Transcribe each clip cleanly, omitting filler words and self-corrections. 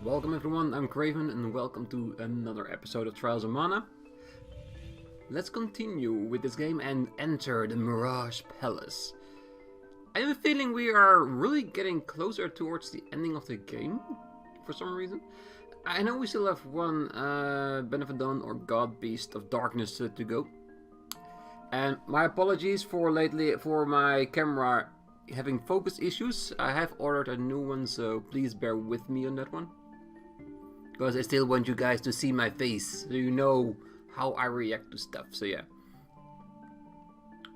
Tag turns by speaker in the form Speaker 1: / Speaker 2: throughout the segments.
Speaker 1: Welcome everyone, I'm Craven and welcome to another episode of Trials of Mana. Let's continue with this game and enter the Mirage Palace. I have a feeling we are really getting closer towards the ending of the game, for some reason. I know we still have one Benevodon or God Beast of Darkness to go. And my apologies for lately for my camera having focus issues. I have ordered a new one, so please bear with me on that one. Because I still want you guys to see my face, so you know how I react to stuff, so yeah.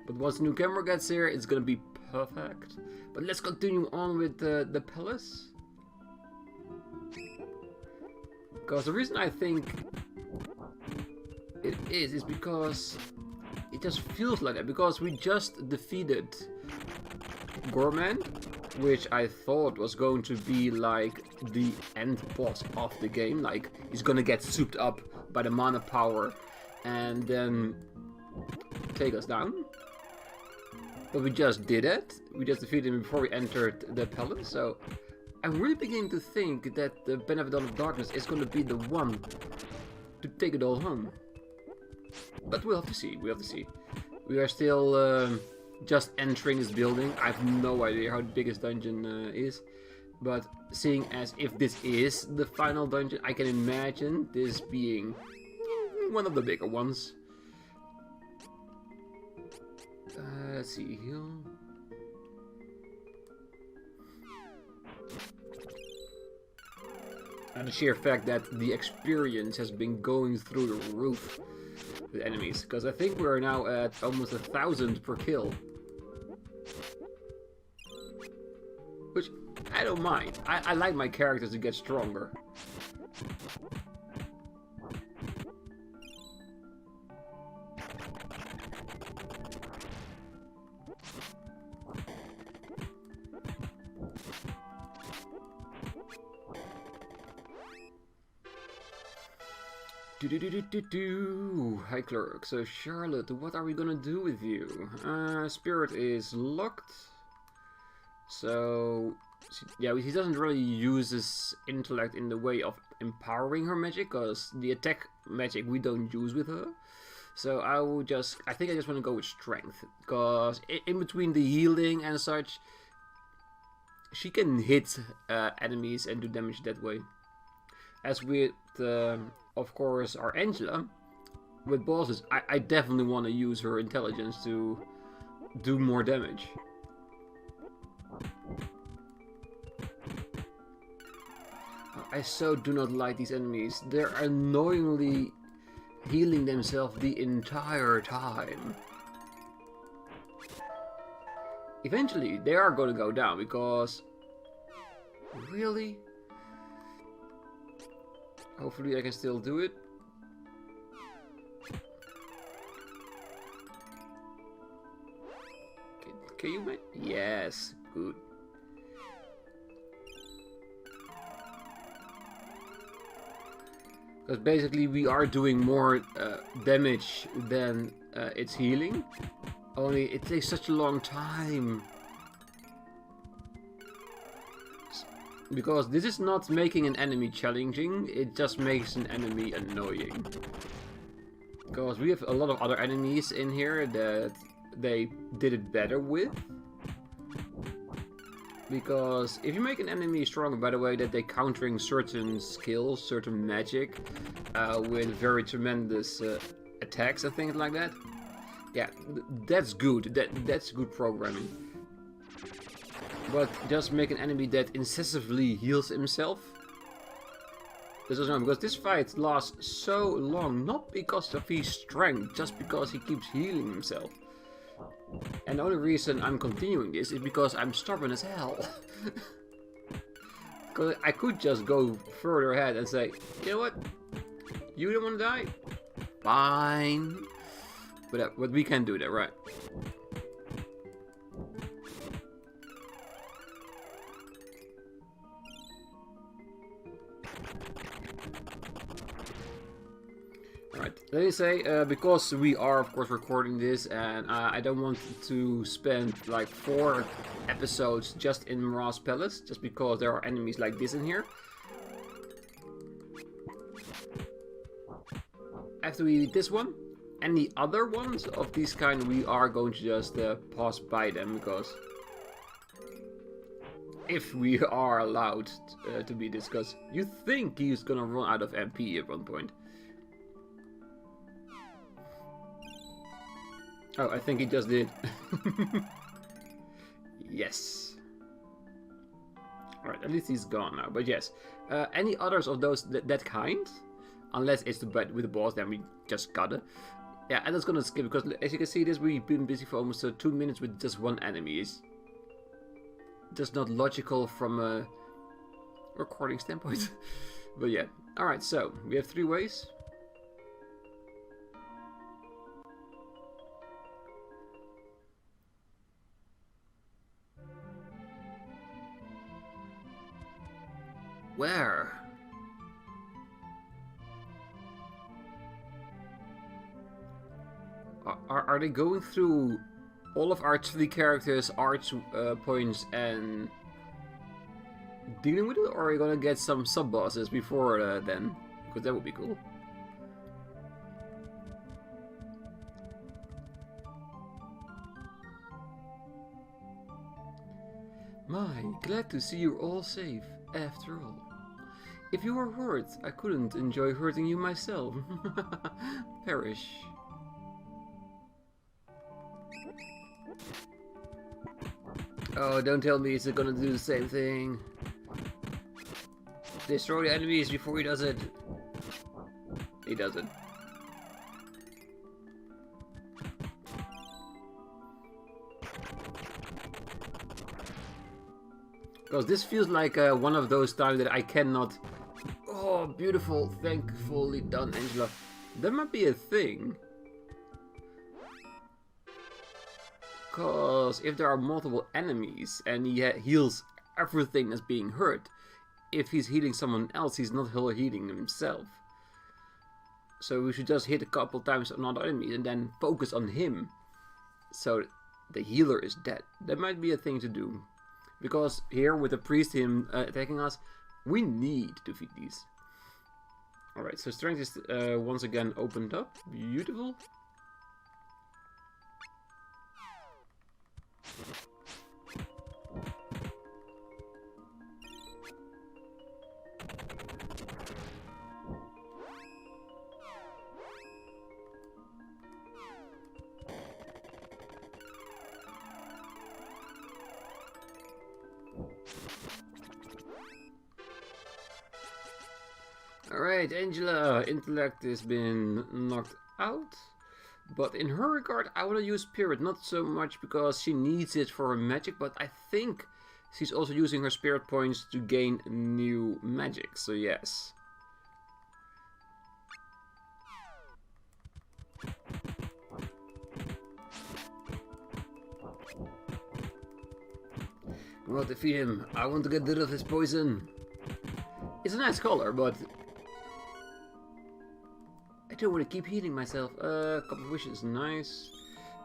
Speaker 1: But once the new camera gets here, it's gonna be perfect. But let's continue on with the palace. Because the reason I think it is because it just feels like that. Because we just defeated Gorman, which I thought was going to be like the end boss of the game. Like, he's gonna get souped up by the mana power and then take us down. But we just did it. We just defeated him before we entered the palace. So I'm really beginning to think that the Benevodons of Darkness is going to be the one to take it all home. But we'll have to see. We'll have to see. We are still just entering this building. I have no idea how big this dungeon is. But seeing as if this is the final dungeon, I can imagine this being one of the bigger ones. Let's see, heal. And the sheer fact that the experience has been going through the roof with enemies, because I think we're now at almost 1,000 per kill. Which I don't mind. I like my characters to get stronger. Hi Clerk, so Charlotte, what are we gonna do with you? Spirit is locked. So, yeah, he doesn't really use his intellect in the way of empowering her magic, because the attack magic we don't use with her. So I think I just want to go with strength, because in between the healing and such, she can hit enemies and do damage that way. As with, of course, our Angela, with bosses, I definitely want to use her intelligence to do more damage. I so do not like these enemies. They're annoyingly healing themselves the entire time. Eventually, they are going to go down, because... Really? Hopefully I can still do it. Can you make... Yes, good. Because basically we are doing more damage than it's healing. Only it takes such a long time. Because this is not making an enemy challenging, it just makes an enemy annoying. Because we have a lot of other enemies in here that they did it better with. Because if you make an enemy stronger by the way that they're countering certain skills, certain magic, with very tremendous attacks and things like that, yeah, that's good. That's good programming. But just make an enemy that incessantly heals himself. This is not, because this fight lasts so long, not because of his strength, just because he keeps healing himself. And the only reason I'm continuing this is because I'm stubborn as hell. Because I could just go further ahead and say, you know what? You don't want to die? Fine. But we can do that, right? Alright, let me say, because we are of course recording this and I don't want to spend like 4 episodes just in Mirage Palace, just because there are enemies like this in here. after we beat this one, any other ones of these kind, we are going to just pass by them, because if we are allowed to beat this, because you think he's gonna run out of MP at one point. Oh, I think he just did. Yes. Alright, at least he's gone now. But yes, any others of those that kind? Unless it's with the boss, then we just gotta. Yeah, and that's gonna skip, because as you can see, we've been busy for almost 2 minutes with just one enemy. It's just not logical from a recording standpoint. But yeah, alright, so we have 3 ways. Where? Are they going through all of our 3 characters' arch points and dealing with it, or are we gonna get some sub-bosses before then? Because that would be cool. My, glad to see you're all safe, after all. If you were hurt, I couldn't enjoy hurting you myself. Perish. Oh, don't tell me he's gonna do the same thing. Destroy the enemies before he does it. He doesn't. Because this feels like one of those times that I cannot... Oh, beautiful. Thankfully done, Angela. That might be a thing. Because if there are multiple enemies and he heals everything that's being hurt, if he's healing someone else, he's not healing himself. So we should just hit a couple times on other enemies and then focus on him. So the healer is dead. That might be a thing to do. Because here, with the priest him attacking us, we need to defeat these. Alright, so strength is once again opened up. Beautiful. Alright, Angela, intellect has been knocked out. But in her regard, I want to use spirit, not so much because she needs it for her magic, but I think she's also using her spirit points to gain new magic, so yes. I want to defeat him. I want to get rid of his poison. It's a nice color, but I don't want to keep healing myself. A couple of wishes, nice.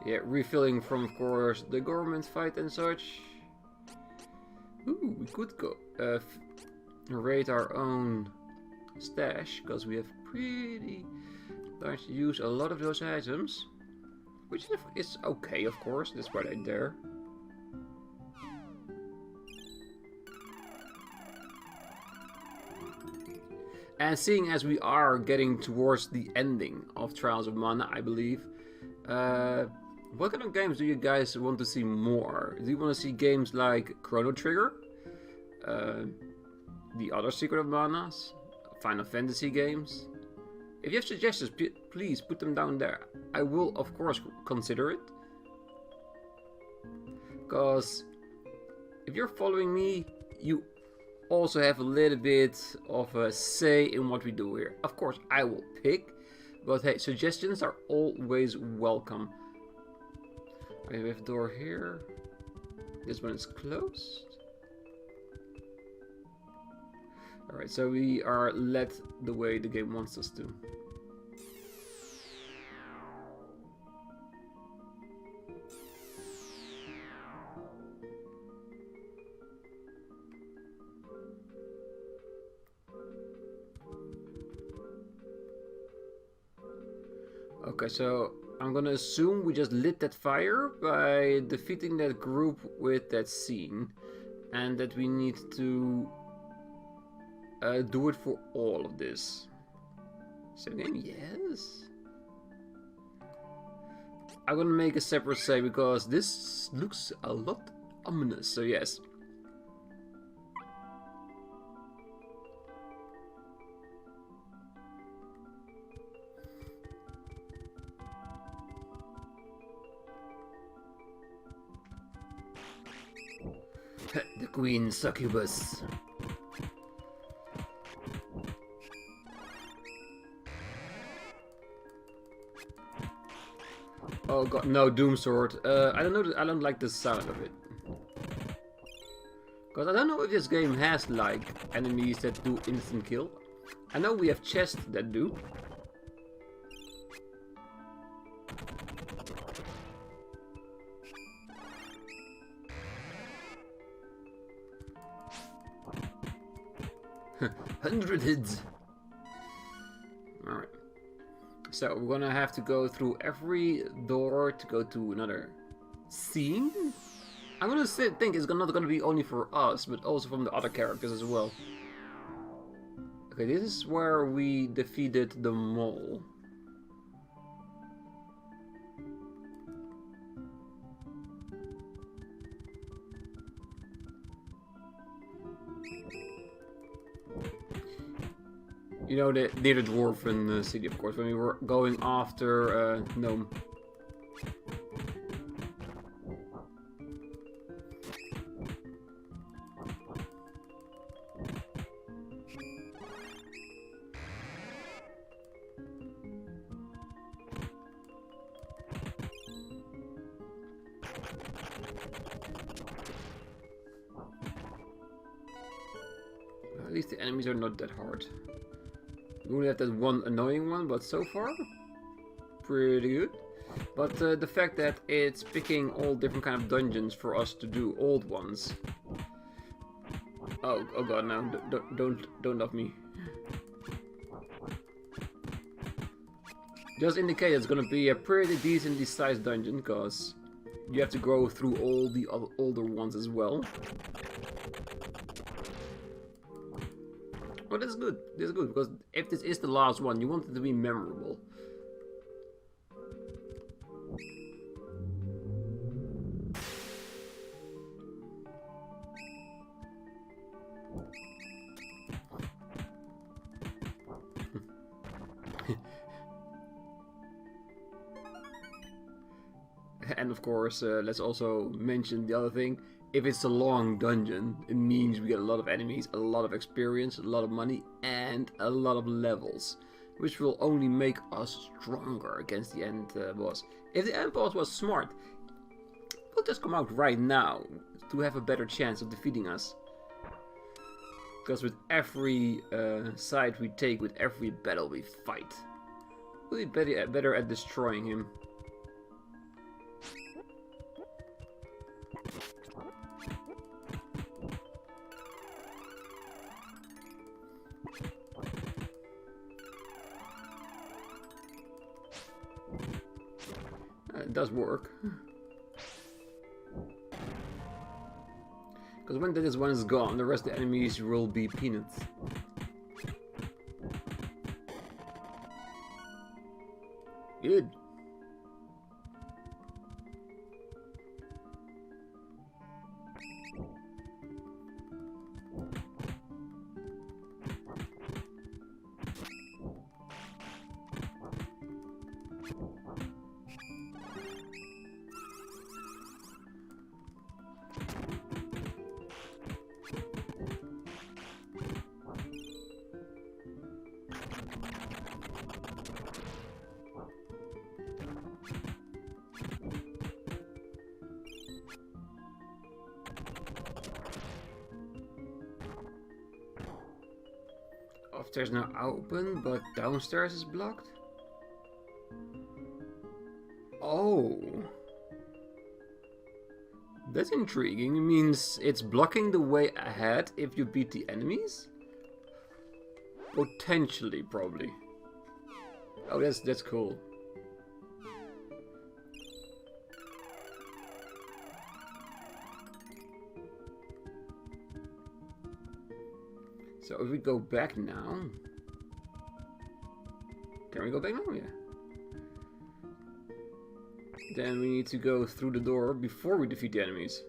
Speaker 1: Yeah, refilling from, of course, the government fight and such. Ooh, we could go raid our own stash, because we have pretty large use a lot of those items. Which is okay, of course, that's why they're there. And seeing as we are getting towards the ending of Trials of Mana, I believe, what kind of games do you guys want to see more? Do you want to see games like Chrono Trigger? The other Secret of Manas? Final Fantasy games? If you have suggestions, please put them down there. I will, of course, consider it. Because if you're following me, you also have a little bit of a say in what we do here. Of course, I will pick, but hey, suggestions are always welcome. Okay, we have a door here. This one is closed. Alright, so we are led the way the game wants us to. Okay, so I'm gonna assume we just lit that fire by defeating that group with that scene. And that we need to do it for all of this. Save game? Yes. I'm gonna make a separate save because this looks a lot ominous, so yes. The Queen Succubus. Oh god, no, Doom Sword. I don't know. I don't like the sound of it. Because I don't know if this game has like enemies that do instant kill. I know we have chests that do. Hundred hits. Alright. So we're gonna have to go through every door to go to another scene. I'm gonna think it's not gonna be only for us, but also from the other characters as well. Okay, this is where we defeated the mole. You know, near the dwarven city, of course, when we were going after Gnome. At least the enemies are not that hard. We only have that one annoying one, but so far, pretty good. But the fact that it's picking all different kind of dungeons for us to do, old ones. Oh god, no! Don't love me. Just indicate it's gonna be a pretty decently sized dungeon, because you have to go through all the older ones as well. But this is good. This is good because if this is the last one, you want it to be memorable. And of course, let's also mention the other thing. If it's a long dungeon, it means we get a lot of enemies, a lot of experience, a lot of money, and a lot of levels. Which will only make us stronger against the end boss. If the end boss was smart, he'll just come out right now to have a better chance of defeating us. Because with every side we take, with every battle we fight, we'll be better at destroying him. It does work. Because when this one is gone, the rest of the enemies will be peanuts. Good. Upstairs now open, but downstairs is blocked? Oh. That's intriguing. It means it's blocking the way ahead if you beat the enemies? Potentially, probably. Oh, that's cool. So if we go back now... Can we go back now? Yeah. Then we need to go through the door before we defeat the enemies.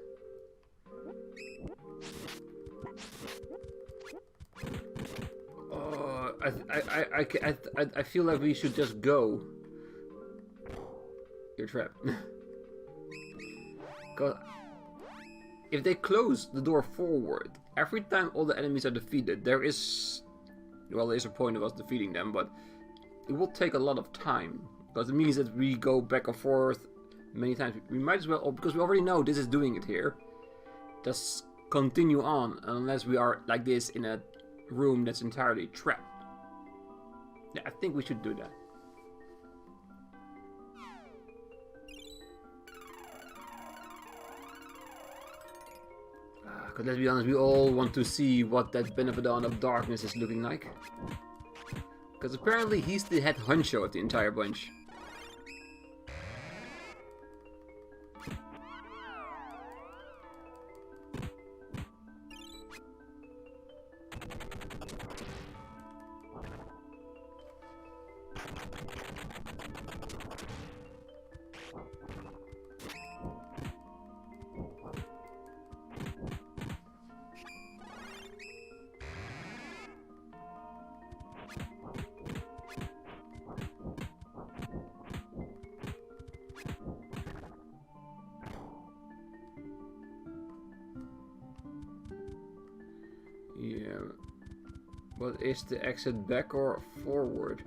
Speaker 1: Oh, I feel like we should just go. You're trapped. Because if they close the door forward, every time all the enemies are defeated, there is... Well, there's a point of us defeating them, but it will take a lot of time. Because it means that we go back and forth many times. We might as well, because we already know this is doing it here, just continue on, unless we are like this in a room that's entirely trapped. Yeah, I think we should do that. Because let's be honest, we all want to see what that Benevodon of Darkness is looking like. Because apparently he's the head honcho of the entire bunch. Yeah, but is the exit back or forward?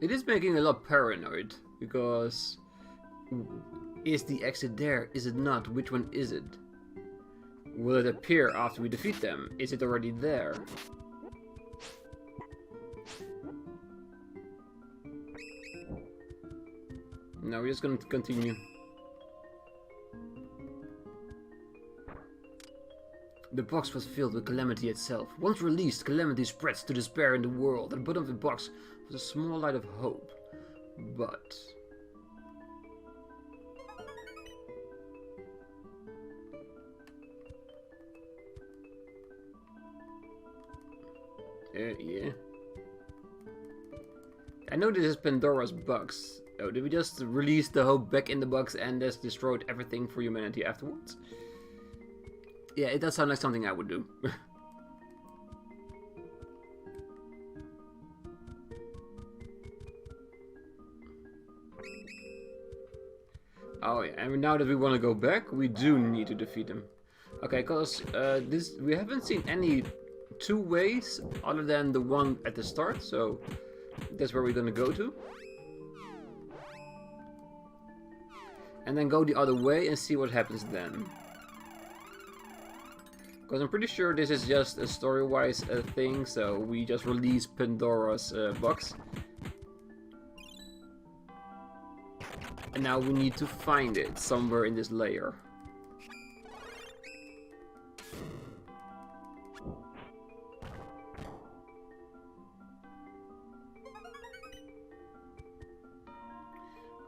Speaker 1: It is making me a lot paranoid, because is the exit there? Is it not? Which one is it? Will it appear after we defeat them? Is it already there? No, we're just gonna continue. The box was filled with calamity itself. Once released, calamity spreads to despair in the world. At the bottom of the box was a small light of hope. But... yeah. I know this is Pandora's box. Oh, did we just release the hope back in the box and just destroyed everything for humanity afterwards? Yeah, it does sound like something I would do. Oh yeah, and now that we want to go back, we do need to defeat them. Okay, because we haven't seen any two ways other than the one at the start, so that's where we're gonna go to. And then go the other way and see what happens then. Because I'm pretty sure this is just a story-wise thing, so we just release Pandora's box. And now we need to find it somewhere in this layer.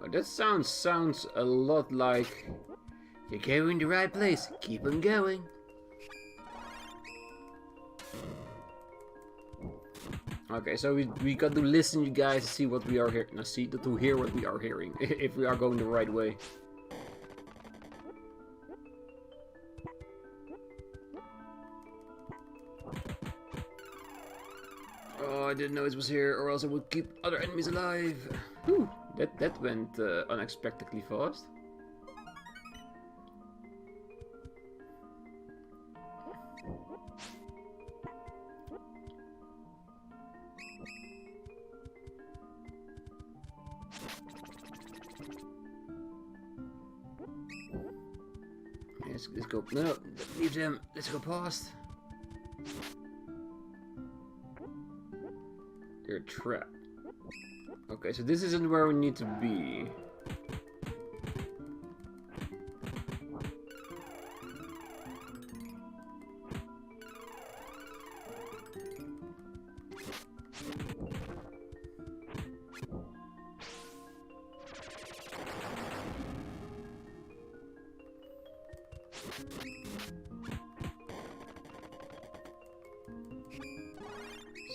Speaker 1: Oh, that sounds a lot like... You're going the right place, keep on going. Okay, so we got to listen, you guys, to see what we are hearing. No, to hear what we are hearing, if we are going the right way. Oh, I didn't know it was here, or else I would keep other enemies alive. Whew, that went unexpectedly fast. Let's go. No, leave them. Let's go past. They're trapped. Okay, so this isn't where we need to be.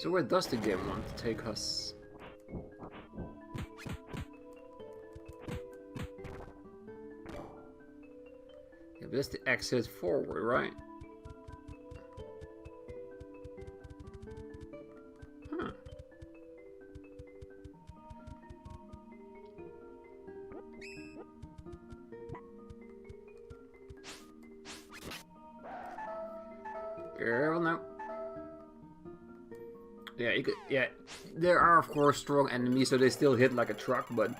Speaker 1: So where does the game want to take us? Yeah, but that's the exit forward, right? Huh. Girl, no. Yeah, you could, yeah, there are of course strong enemies, so they still hit like a truck, but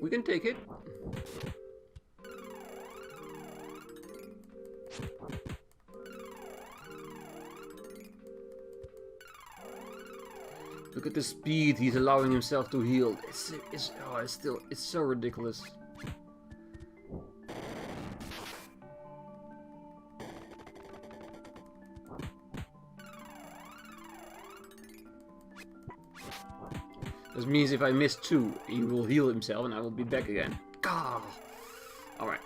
Speaker 1: we can take it. Look at the speed he's allowing himself to heal. It's so ridiculous. This means if I miss 2, he will heal himself and I will be back again. Gah! Alright.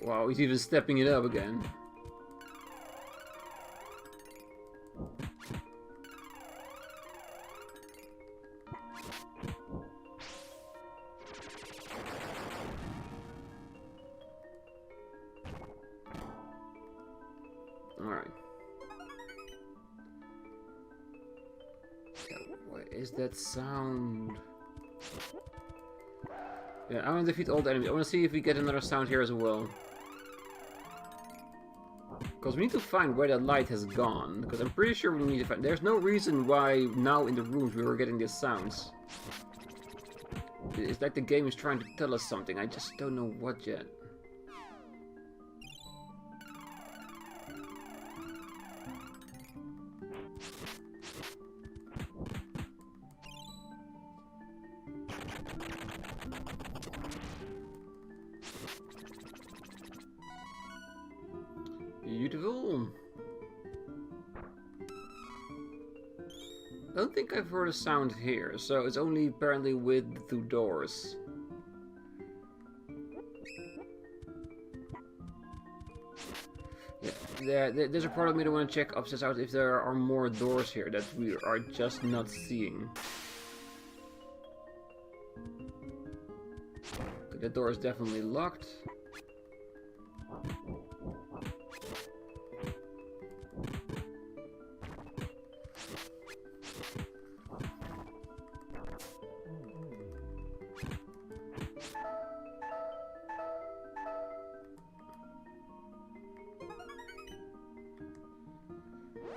Speaker 1: Wow, he's even stepping it up again. Alright. Yeah, what is that sound? Yeah, I want to defeat all the enemies. I want to see if we get another sound here as well. Because we need to find where that light has gone. Because I'm pretty sure we need to find... There's no reason why now in the rooms we were getting these sounds. It's like the game is trying to tell us something. I just don't know what yet. Beautiful. I don't think I've heard a sound here, so it's only apparently with the 2 doors. Yeah, there's a part of me that want to check upstairs out if there are more doors here that we are just not seeing. Okay, that door is definitely locked.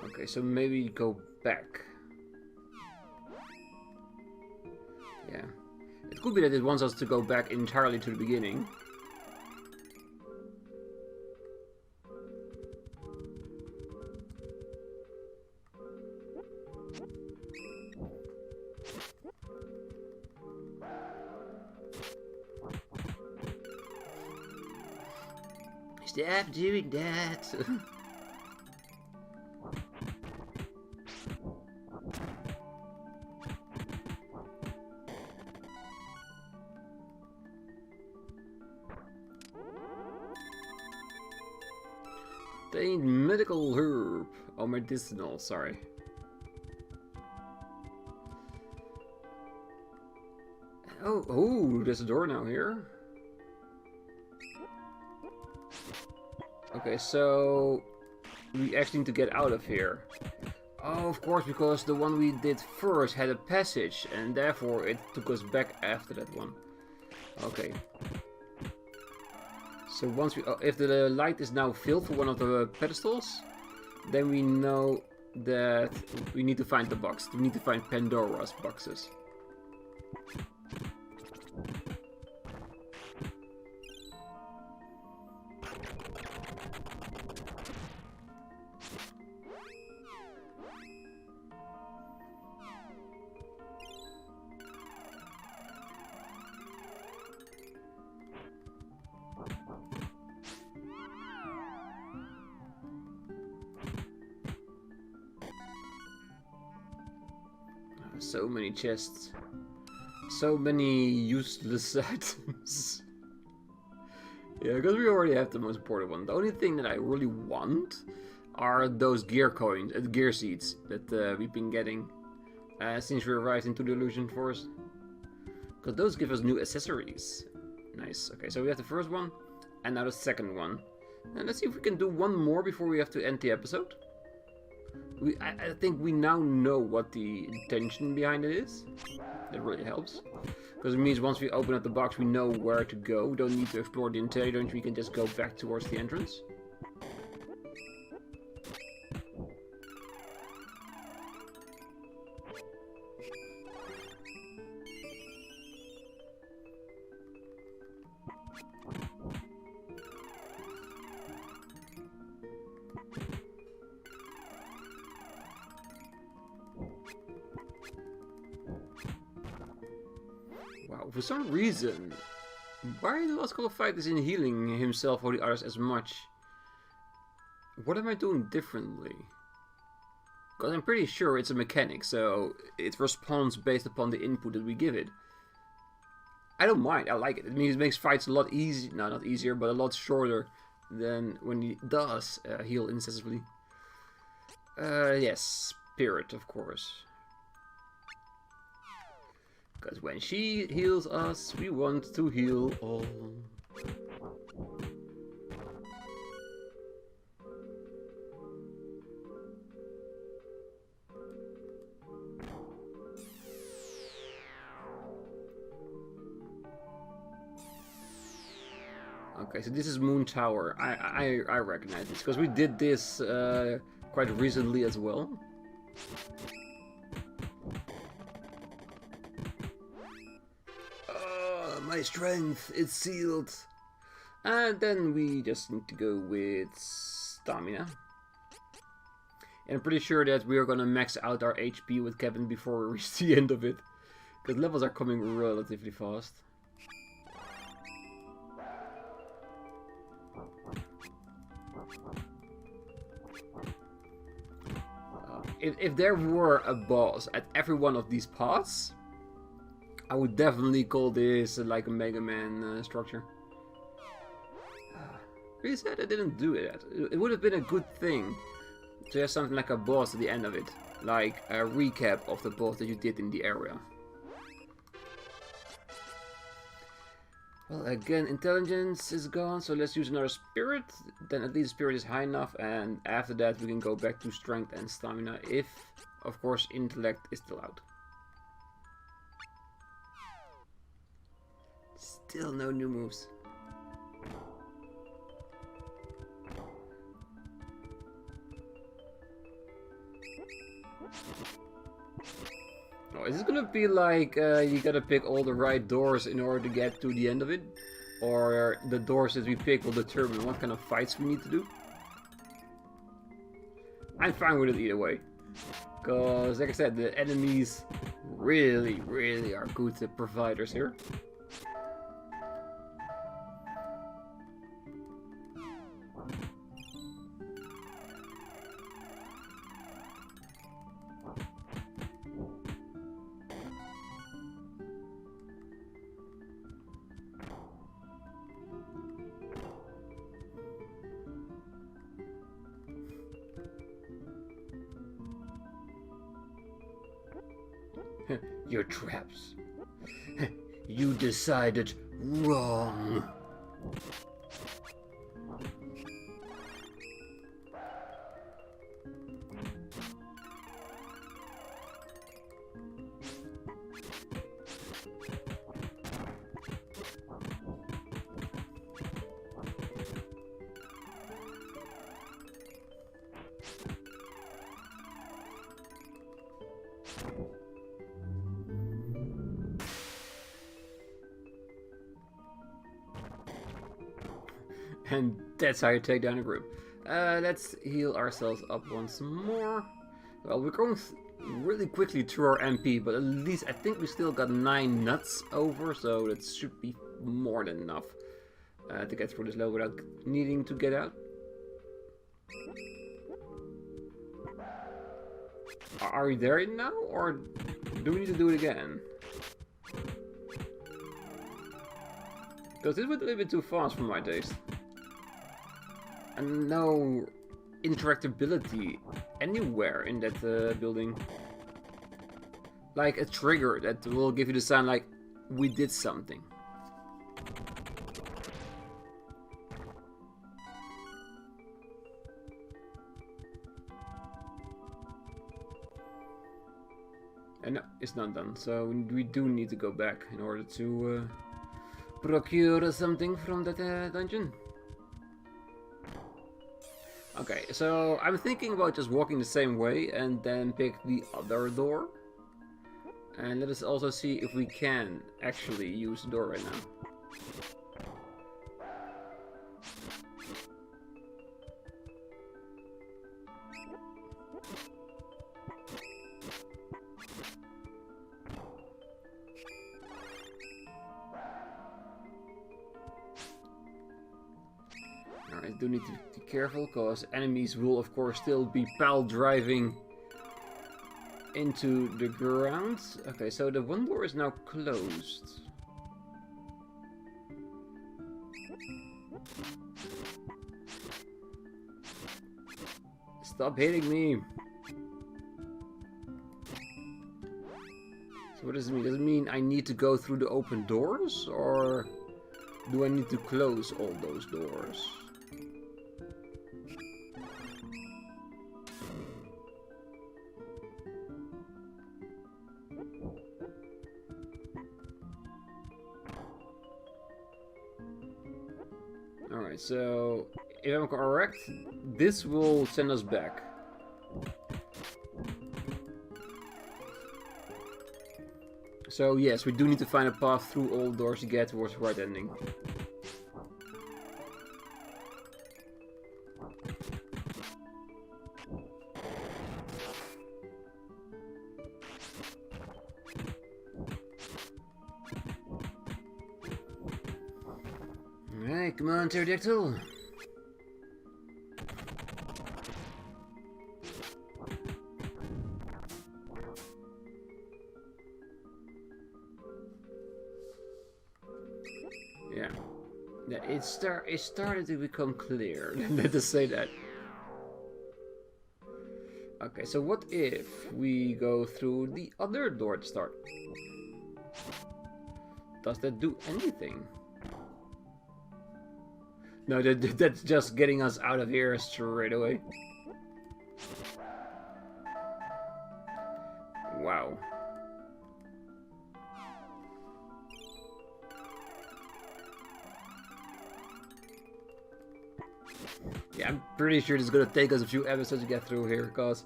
Speaker 1: Okay, so maybe go back. Yeah. It could be that it wants us to go back entirely to the beginning. Stop doing that! Obtained medical herb. Oh, medicinal, sorry. Oh, there's a door now here. Okay, so we actually need to get out of here. Oh, of course, because the one we did first had a passage, and therefore it took us back after that one. Okay. So once we, if the light is now filled for one of the pedestals, then we know that we need to find the box. We need to find Pandora's boxes. So many chests. So many useless items. Yeah, because we already have the most important one. The only thing that I really want are those gear coins, gear seeds that we've been getting since we arrived into the Illusion Forest. Because those give us new accessories. Nice. Okay, so we have the first one, and now the second one. And let's see if we can do one more before we have to end the episode. I think we now know what the intention behind it is. That really helps. Because it means once we open up the box, we know where to go. We don't need to explore the entire dungeon, we can just go back towards the entrance. Wow, for some reason, why the last couple of fight isn't healing himself or the others as much? What am I doing differently? Because I'm pretty sure it's a mechanic, so it responds based upon the input that we give it. I don't mind, I like it. It means it makes fights a lot easier, no, not easier, but a lot shorter than when he does heal incessantly. Yes, Spirit, of course. Because when she heals us, we want to heal all. Okay, so this is Moon Tower. I recognize this, because we did this quite recently as well. My strength, it's sealed. And then we just need to go with stamina. And I'm pretty sure that we are gonna max out our HP with Kevin before we reach the end of it. Because levels are coming relatively fast. If there were a boss at every one of these paths, I would definitely call this like a Mega Man structure. Really sad I didn't do it. It would have been a good thing to have something like a boss at the end of it. Like a recap of the boss that you did in the area. Well, again, intelligence is gone, so let's use another spirit. Then at least spirit is high enough, and after that we can go back to strength and stamina if, of course, intellect is still out. Still no new moves. Oh, is this gonna be like you gotta pick all the right doors in order to get to the end of it? Or the doors that we pick will determine what kind of fights we need to do? I'm fine with it either way. Because, like I said, the enemies really are good providers here. Your traps. You decided wrong. And that's how you take down a group. Let's heal ourselves up once more. Well, we're going really quickly through our MP, but at least I think we still got 9 nuts over, so that should be more than enough to get through this level without needing to get out. Are we there now, or do we need to do it again? Because this went a little bit too fast for my taste. And no interactability anywhere in that building. Like a trigger that will give you the sign like, we did something. And no, it's not done, so we do need to go back in order to procure something from that dungeon. Okay, so I'm thinking about just walking the same way and then pick the other door. And let us also see if we can actually use the door right now. I do need to be careful, because enemies will of course still be pile driving into the ground. Okay, so the one door is now closed. Stop hitting me! So what does it mean? Does it mean I need to go through the open doors, or do I need to close all those doors? Alright, so if I'm correct, this will send us back. So yes, we do need to find a path through all doors to get towards the right ending. Alright, come on, pterodactyl. Yeah, it started to become clear. Let us say that. Okay, so what if we go through the other door to start? Does that do anything? No, that's just getting us out of here straight away. Wow. Yeah, I'm pretty sure it's gonna take us a few episodes to get through here, because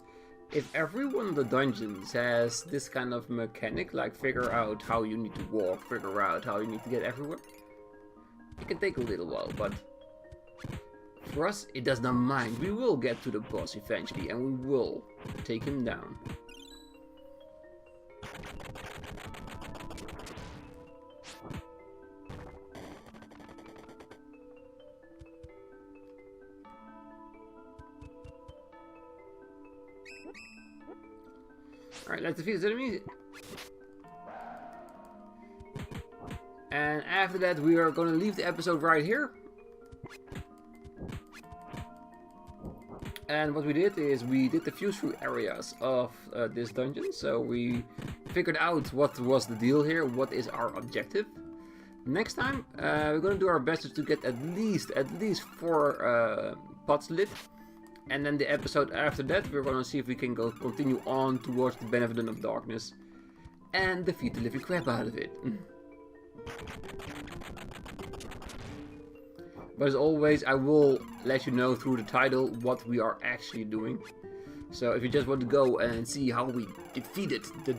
Speaker 1: if every one of the dungeons has this kind of mechanic, like figure out how you need to walk, figure out how you need to get everywhere, it can take a little while, but for us, it does not mind. We will get to the boss eventually, and we will take him down. Alright, let's defeat this enemy. And after that, we are going to leave the episode right here. And what we did is we did the fuse through areas of this dungeon. So we figured out what was the deal here, what is our objective. Next time, we're going to do our best to get at least 4 pots lit. And then the episode after that, we're going to see if we can continue on towards the Benevodon of Darkness and defeat the living crap out of it. But as always, I will let you know through the title what we are actually doing. So if you just want to go and see how we defeated the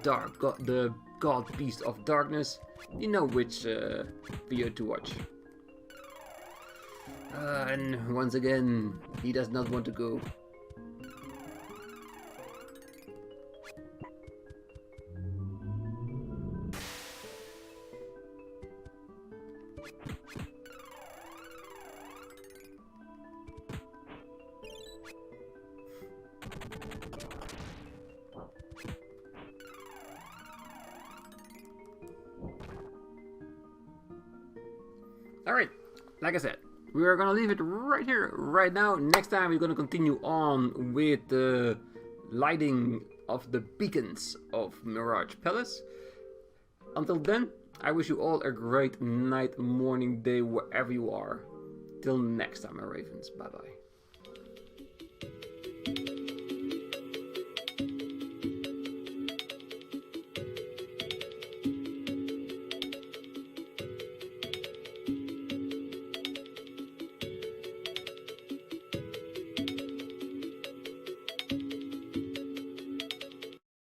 Speaker 1: god beast of darkness, you know which video to watch. And once again, he does not want to go. Alright, like I said, we are gonna leave it right here, right now. Next time we're gonna continue on with the lighting of the beacons of Mirage Palace. Until then, I wish you all a great night, morning, day, wherever you are. Till next time, my ravens. Bye bye.